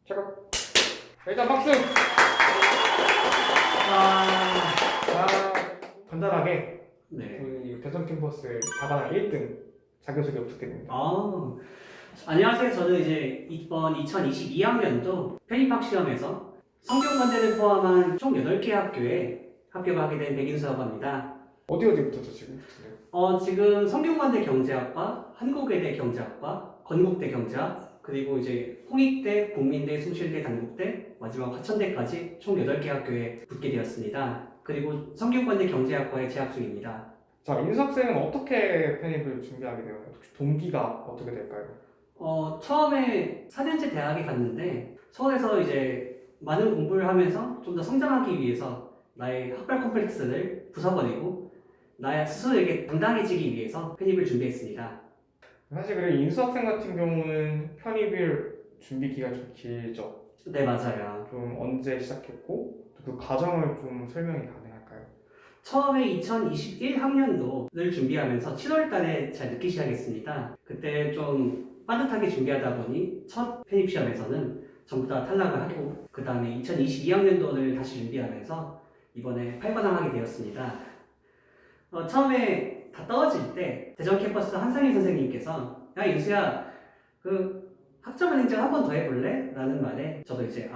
잠깐. 일단 박수. 간단하게 네. 우리 대전 캠퍼스 다반항 1등 자기소개 부탁드립니다. 안녕하세요. 저는 이제 이번 2022학년도 편입학 시험에서 성균관대를 포함한 총 8개 학교에 합격을 하게 된 백인수라고 합니다. 어디부터 지금? 지금 성균관대 경제학과, 한국외대 경제학과, 건국대 경제학, 그리고 이제 홍익대, 국민대, 숭실대, 단국대, 마지막 화천대까지 총 8개 학교에 붙게 되었습니다. 그리고 성균관대 경제학과에 재학 중입니다. 자, 인수학생은 어떻게 편입을 준비하게 되나요? 동기가 어떻게 될까요? 처음에 4년제 대학에 갔는데 서울에서 이제 많은 공부를 하면서 좀 더 성장하기 위해서 나의 학벌 컴플렉스를 부숴버리고 나의 스스로에게 당당해지기 위해서 편입을 준비했습니다. 사실 그래 인수학생 같은 경우는 편입일 준비 기간이 좀 길죠. 네, 맞아요. 좀 언제 시작했고 그 과정을 좀 설명이 가능할까요? 처음에 2021학년도를 준비하면서 7월 달에 잘 늦게 시작했습니다. 그때 좀 빠듯하게 준비하다 보니 첫 편입 시험에서는 전부 다 탈락을 하고 그 다음에 2022학년도를 다시 준비하면서 이번에 8관왕하게 되었습니다. 처음에 다 떨어질 때 대전 캠퍼스 한상일 선생님께서 야 인수야 그 학점을 인증 한 번 더 해볼래? 라는 말에 저도 이제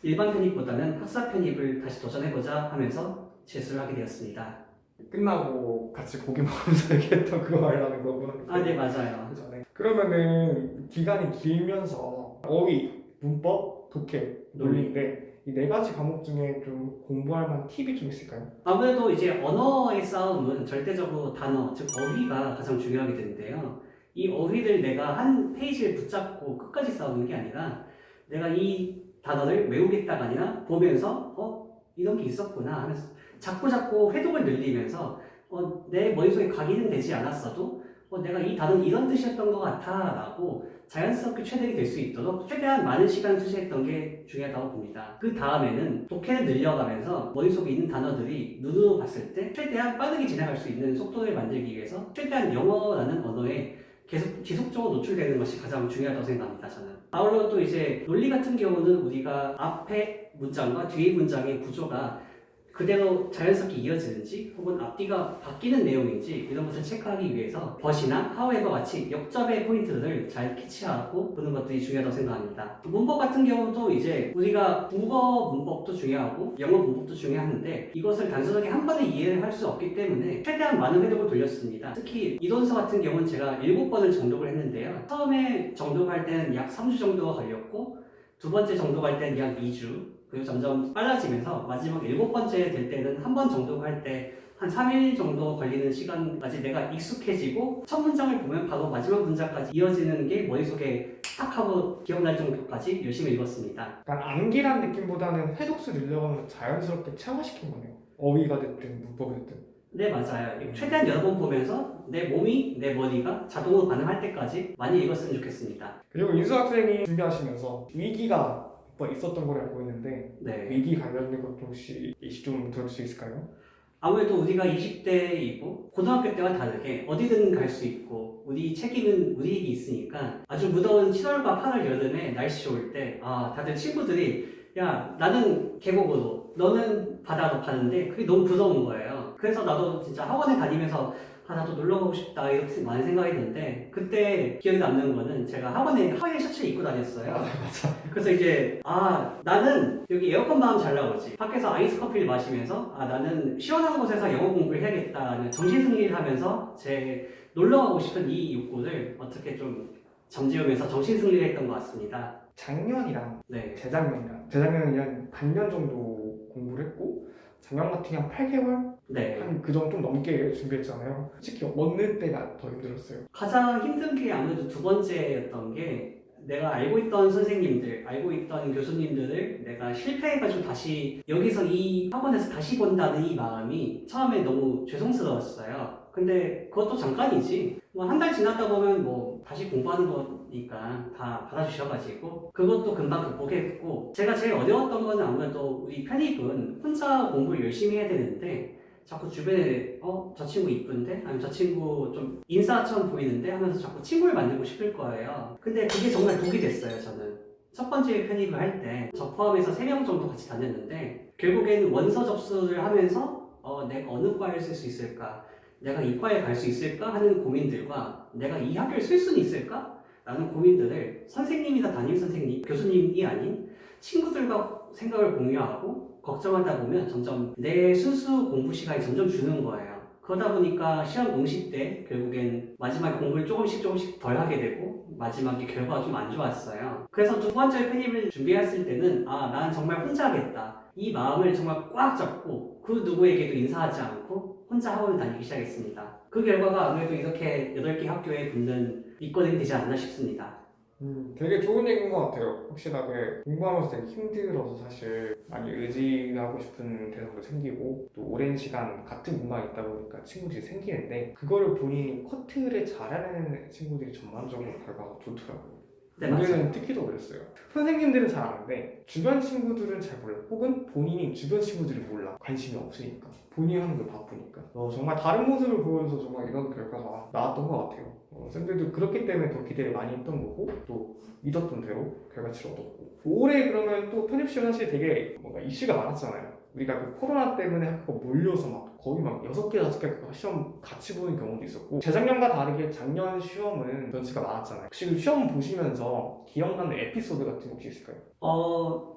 일반 편입보다는 학사 편입을 다시 도전해보자 하면서 재수를 하게 되었습니다. 끝나고 같이 고기 먹으면서 얘기했던 그거 말하는 거구나. 네, 맞아요. 그 전에. 그러면은 기간이 길면서 어휘, 문법, 독해, 논리인데 이 4가지 과목 중에 좀 공부할 만한 팁이 좀 있을까요? 아무래도 이제 언어의 싸움은 절대적으로 단어, 즉 어휘가 가장 중요하게 되는데요. 이 어휘를 내가 한 페이지를 붙잡고 끝까지 싸우는 게 아니라 내가 이 단어를 외우겠다가 아니라 보면서 이런 게 있었구나 하면서 자꾸 회독을 늘리면서 내 머릿속에 각인은 되지 않았어도 내가 이 단어는 이런 뜻이었던 것 같아 라고 자연스럽게 체득이 될 수 있도록 최대한 많은 시간을 투자했던 게 중요하다고 봅니다. 그 다음에는 독해를 늘려가면서 머릿속에 있는 단어들이 눈으로 봤을 때 최대한 빠르게 지나갈 수 있는 속도를 만들기 위해서 최대한 영어라는 언어에 계속 지속적으로 노출되는 것이 가장 중요하다고 생각합니다. 저는. 아울러 또 이제 논리 같은 경우는 우리가 앞에 문장과 뒤의 문장의 구조가 그대로 자연스럽게 이어지는지 혹은 앞뒤가 바뀌는 내용인지 이런 것을 체크하기 위해서 but이나 however 같이 역접의 포인트들을 잘 캐치하고 보는 것들이 중요하다고 생각합니다. 문법 같은 경우도 이제 우리가 국어 문법도 중요하고 영어 문법도 중요한데 이것을 단순하게 한 번에 이해를 할 수 없기 때문에 최대한 많은 회독을 돌렸습니다. 특히 이론서 같은 경우는 제가 7번을 정독을 했는데요. 처음에 정독할 때는 약 3주 정도가 걸렸고 두 번째 정독할 때는 약 2주 그리고 점점 빨라지면서 마지막 7번째 될 때는 한 번 정독할 때 한 3일 정도 걸리는 시간까지 내가 익숙해지고 첫 문장을 보면 바로 마지막 문장까지 이어지는 게 머릿속에 딱 하고 기억날 정도까지 열심히 읽었습니다. 약간 암기란 느낌보다는 회독수 늘려가면서 자연스럽게 체화시킨 거네요. 어휘가 됐든 문법이 됐든. 네, 맞아요. 최대한 여러 번 보면서 내 몸이, 내 머리가 자동으로 반응할 때까지 많이 읽었으면 좋겠습니다. 그리고 인수학생이 준비하시면서 위기가 있었던 걸 알고 있는데 네. 위기 관련된 것도 혹시 좀 들을 수 있을까요? 아무래도 우리가 20대이고 고등학교 때와 다르게 어디든 갈 수 있고 우리 책임은 우리에게 있으니까 아주 무더운 7월과 8월 여름에 날씨 올 때 다들 친구들이 야 나는 계곡으로 너는 바다로 가는데 그게 너무 부러운 거예요. 그래서 나도 진짜 학원에 다니면서 나도 놀러 가고 싶다 이렇게 많이 생각했는데 그때 기억에 남는 거는 제가 학원에 하와이 셔츠를 입고 다녔어요. 맞아. 그래서 이제 나는 여기 에어컨 바람 잘 나오지 밖에서 아이스 커피를 마시면서 나는 시원한 곳에서 영어 공부를 해야겠다 정신승리를 하면서 제 놀러 가고 싶은 이 욕구를 어떻게 좀 잠재우면서 정신승리를 했던 것 같습니다. 작년이랑 네. 재작년은 한 반년 정도 공부를 했고 작년 같은 경우 한 8개월? 네. 한 그 정도 좀 넘게 준비했잖아요. 솔직히 어느 때가 더 힘들었어요? 가장 힘든 게 아무래도 두 번째였던 게 내가 알고 있던 선생님들, 알고 있던 교수님들을 내가 실패해가지고 다시 여기서 이 학원에서 다시 본다는 이 마음이 처음에 너무 죄송스러웠어요. 근데 그것도 잠깐이지. 한 달 지났다 보면 다시 공부하는 거니까 다 받아주셔가지고 그것도 금방 극복했고 제가 제일 어려웠던 거는 아무래도 우리 편입은 혼자 공부를 열심히 해야 되는데 자꾸 주변에 저 친구 이쁜데? 아니면 저 친구 좀 인싸처럼 보이는데? 하면서 자꾸 친구를 만들고 싶을 거예요. 근데 그게 정말 독이 됐어요, 저는. 첫 번째 편입을 할 때 저 포함해서 3명 정도 같이 다녔는데 결국엔 원서 접수를 하면서 내가 어느 과를 쓸 수 있을까? 내가 이 과에 갈 수 있을까? 하는 고민들과 내가 이 학교를 쓸 수는 있을까? 라는 고민들을 선생님이나 담임 선생님, 교수님이 아닌 친구들과 생각을 공유하고 걱정하다 보면 점점 내 순수 공부 시간이 점점 주는 거예요. 그러다 보니까 시험 응시 때 결국엔 마지막에 공부를 조금씩 덜 하게 되고 마지막에 결과가 좀 안 좋았어요. 그래서 두 번째 편입을 준비했을 때는 나는 정말 혼자 하겠다. 이 마음을 정말 꽉 잡고 그 누구에게도 인사하지 않고 혼자 학원을 다니기 시작했습니다. 그 결과가 아무래도 이렇게 8개 학교에 붙는 밑거름이 되지 않나 싶습니다. 되게 좋은 얘기인 것 같아요. 확실하게 공부하면서 되게 힘들어서 사실 많이 의지하고 싶은 대상도 생기고 또 오랜 시간 같은 공간에 있다 보니까 친구들이 생기는데 그거를 본인이 커트를 잘하는 친구들이 전반적으로 결과가 좋더라고요. 네, 맞아요. 우리는 특히 더 그랬어요. 선생님들은 잘 아는데 주변 친구들은 잘 몰라. 혹은 본인이 주변 친구들이 몰라. 관심이 없으니까. 본인이 하는 게 바쁘니까. 정말 다른 모습을 보여서 정말 이런 결과가 나왔던 것 같아요. 쌤들도 그렇기 때문에 더 기대를 많이 했던 거고 또 믿었던 대로 결과치를 얻었고 올해 그러면 또 편입시험 사실 되게 뭔가 이슈가 많았잖아요. 우리가 그 코로나 때문에 학교가 몰려서 막 거의 막 6개, 5개 시험 같이 보는 경우도 있었고 재작년과 다르게 작년 시험은 변수가 많았잖아요. 혹시 그 시험 보시면서 기억나는 에피소드 같은 거 혹시 있을까요?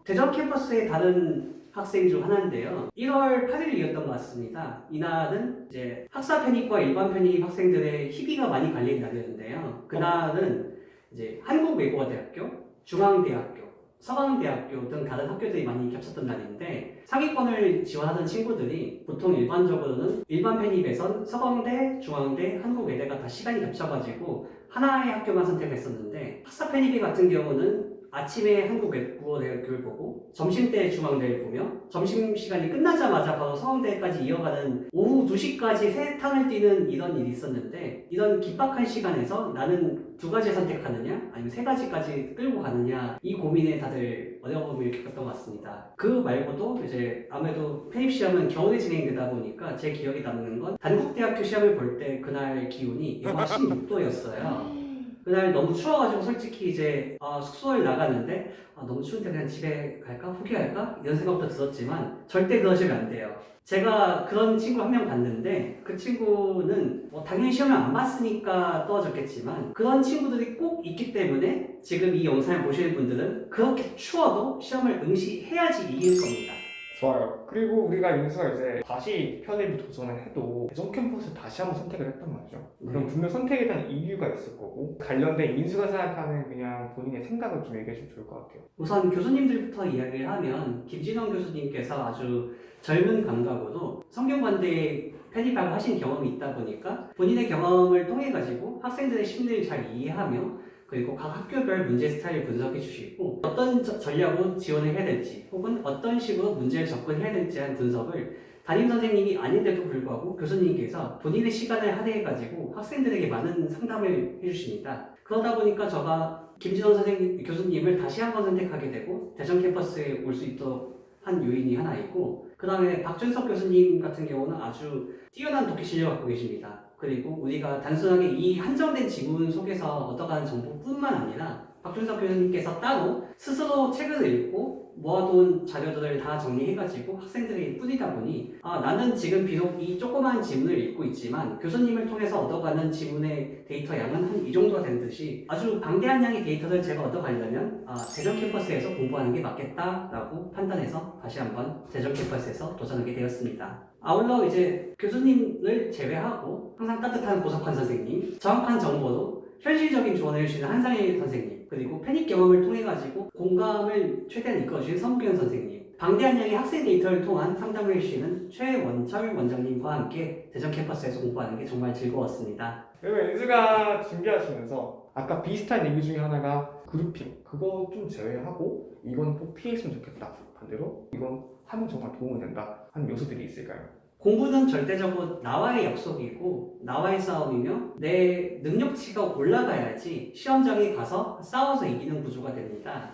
대전 캠퍼스의 다른 학생 중 하나인데요. 1월 8일이었던 것 같습니다. 이날은 이제 학사 편입과 일반 편입 학생들의 희비가 많이 갈린 날이었는데요. 그날은 이제 한국외국어대학교, 중앙대학교, 서강대학교 등 다른 학교들이 많이 겹쳤던 날인데 상위권을 지원하던 친구들이 보통 일반적으로는 일반 편입에선 서강대, 중앙대, 한국외대가 다 시간이 겹쳐가지고 하나의 학교만 선택했었는데 학사 편입 같은 경우는 아침에 한국외국어대학교를 보고 점심때 중앙대를 보며 점심시간이 끝나자마자 바로 서강대까지 이어가는 오후 2시까지 세 탕을 뛰는 이런 일이 있었는데 이런 긴박한 시간에서 나는 2가지 선택하느냐 아니면 3가지까지 끌고 가느냐 이 고민에 다들 어려움을 겪었던 것 같습니다. 그 말고도 이제 아무래도 편입시험은 겨울에 진행되다 보니까 제 기억에 남는 건 단국대학교 시험을 볼 때 그날 기온이 영하 16도였어요. 그날 너무 추워가지고 솔직히 이제 숙소에 나갔는데 너무 추운데 그냥 집에 갈까? 포기할까? 이런 생각부터 들었지만 절대 그러시면 안 돼요. 제가 그런 친구 한 명 봤는데 그 친구는 당연히 시험을 안 봤으니까 떨어졌겠지만 그런 친구들이 꼭 있기 때문에 지금 이 영상을 보시는 분들은 그렇게 추워도 시험을 응시해야지 이길 겁니다. 좋아요. 그리고 우리가 인수가 이제 다시 편입을 도전을 해도 대전 캠퍼스를 다시 한번 선택을 했단 말이죠. 그럼 분명 선택에 대한 이유가 있을 거고 관련된 인수가 생각하는 그냥 본인의 생각을 좀 얘기해 주면 좋을 것 같아요. 우선 교수님들부터 이야기를 하면 김진원 교수님께서 아주 젊은 감각으로 성균관대에 편입하고 하신 경험이 있다 보니까 본인의 경험을 통해 가지고 학생들의 심리를 잘 이해하며 그리고 각 학교별 문제 스타일을 분석해 주시고 어떤 전략으로 지원을 해야 될지 혹은 어떤 식으로 문제를 접근해야 될지 한 분석을 담임 선생님이 아닌데도 불구하고 교수님께서 본인의 시간을 할애해 가지고 학생들에게 많은 상담을 해주십니다. 그러다 보니까 제가 김진원 선생님 교수님을 다시 한번 선택하게 되고 대전 캠퍼스에 올 수 있도록 한 요인이 하나 있고 그 다음에 박준석 교수님 같은 경우는 아주 뛰어난 독해 실력을 갖고 계십니다. 그리고 우리가 단순하게 이 한정된 지문 속에서 얻어가는 정보뿐만 아니라 박준석 교수님께서 따로 스스로 책을 읽고 모아둔 자료들을 다 정리해가지고 학생들에게 뿌리다 보니 나는 지금 비록 이 조그마한 지문을 읽고 있지만 교수님을 통해서 얻어가는 지문의 데이터 양은 한 이 정도가 되는 듯이 아주 방대한 양의 데이터를 제가 얻어가려면 대전 캠퍼스에서 공부하는 게 맞겠다라고 판단해서 다시 한번 대전 캠퍼스에서 도전하게 되었습니다. 아울러 이제 교수님을 제외하고 항상 따뜻한 고석환 선생님, 정확한 정보로 현실적인 조언을 해주시는 한상일 선생님, 그리고 편입 경험을 통해 가지고 공감을 최대한 이끌어주신 성규현 선생님, 방대한 양의 학생 데이터를 통한 상담을 해주시는 최원철 원장님과 함께 대전 캠퍼스에서 공부하는 게 정말 즐거웠습니다. 그리고 인수가 준비하시면서 아까 비슷한 얘기 중에 하나가 그룹핑 그거 좀 제외하고 이건 꼭 피했으면 좋겠다 반대로 이건 하면 정말 도움이 된다 하는 요소들이 있을까요? 공부는 절대적으로 나와의 약속이고 나와의 싸움이며 내 능력치가 올라가야지 시험장에 가서 싸워서 이기는 구조가 됩니다.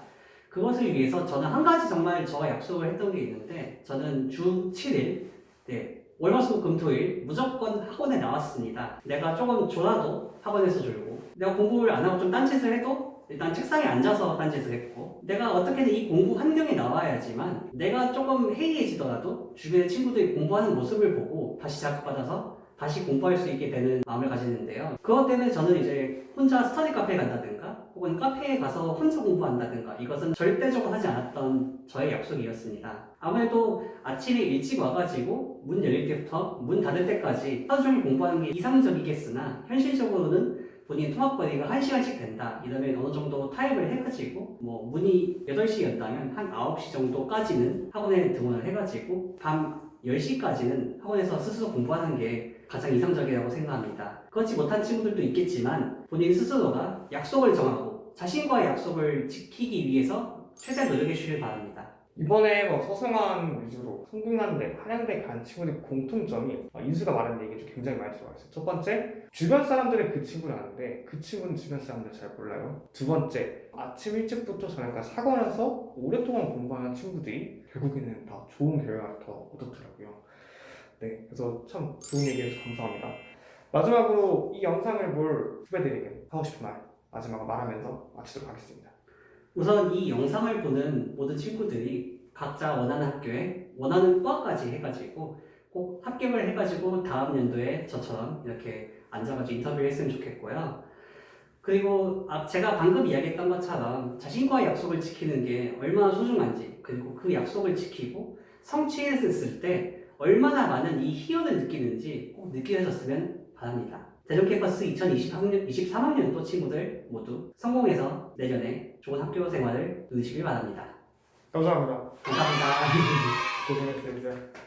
그것을 위해서 저는 한 가지 정말 저와 약속을 했던 게 있는데 저는 주 7일 월화수목금토일 무조건 학원에 나왔습니다. 내가 조금 졸아도 학원에서 졸고 내가 공부를 안 하고 좀 딴짓을 해도 일단 책상에 앉아서 딴짓을 했고 내가 어떻게든 이 공부 환경에 나와야지만 내가 조금 해이해지더라도 주변의 친구들이 공부하는 모습을 보고 다시 자극받아서 다시 공부할 수 있게 되는 마음을 가지는데요. 그것 때문에 저는 이제 혼자 스터디 카페에 간다든가 혹은 카페에 가서 혼자 공부한다든가 이것은 절대적으로 하지 않았던 저의 약속이었습니다. 아무래도 아침에 일찍 와가지고 문 열릴 때부터 문 닫을 때까지 하루 종일 공부하는 게 이상적이겠으나 현실적으로는 본인 통학거리가 1시간씩 된다 이러면 어느 정도 타협을 해가지고 뭐 문이 8시 였다면 한 9시 정도까지는 학원에 등원을 해가지고 밤 10시까지는 학원에서 스스로 공부하는 게 가장 이상적이라고 생각합니다. 그렇지 못한 친구들도 있겠지만 본인 스스로가 약속을 정하고 자신과의 약속을 지키기 위해서 최대 노력해 주시길 바랍니다. 이번에 뭐 서성한 위주로 성균관대, 한양대 간 친구들 공통점이 인수가 말한 얘기 중 굉장히 많이 들어가 있어요. 첫 번째, 주변 사람들은 그 친구를 아는데 그 친구는 주변 사람들 잘 몰라요. 두 번째, 아침 일찍부터 저녁까지 학원에서 오랫동안 공부하는 친구들이 결국에는 다 좋은 결과를 더 얻었더라고요. 네, 그래서 참 좋은 얘기해서 감사합니다. 마지막으로 이 영상을 볼 후배들에게 하고 싶은 말 마지막으로 말하면서 마치도록 하겠습니다. 우선 이 영상을 보는 모든 친구들이 각자 원하는 학교에 원하는 과까지 해가지고 꼭 합격을 해가지고 다음 연도에 저처럼 이렇게 앉아가지고 인터뷰를 했으면 좋겠고요. 그리고 제가 방금 이야기했던 것처럼 자신과의 약속을 지키는 게 얼마나 소중한지 그리고 그 약속을 지키고 성취했을 때 얼마나 많은 이 희열을 느끼는지 꼭 느끼셨으면 바랍니다. 대전 캠퍼스 23학년도 친구들 모두 성공해서 내년에 좋은 학교 생활을 누리시길 바랍니다. 감사합니다. 감사합니다. 고생했어요.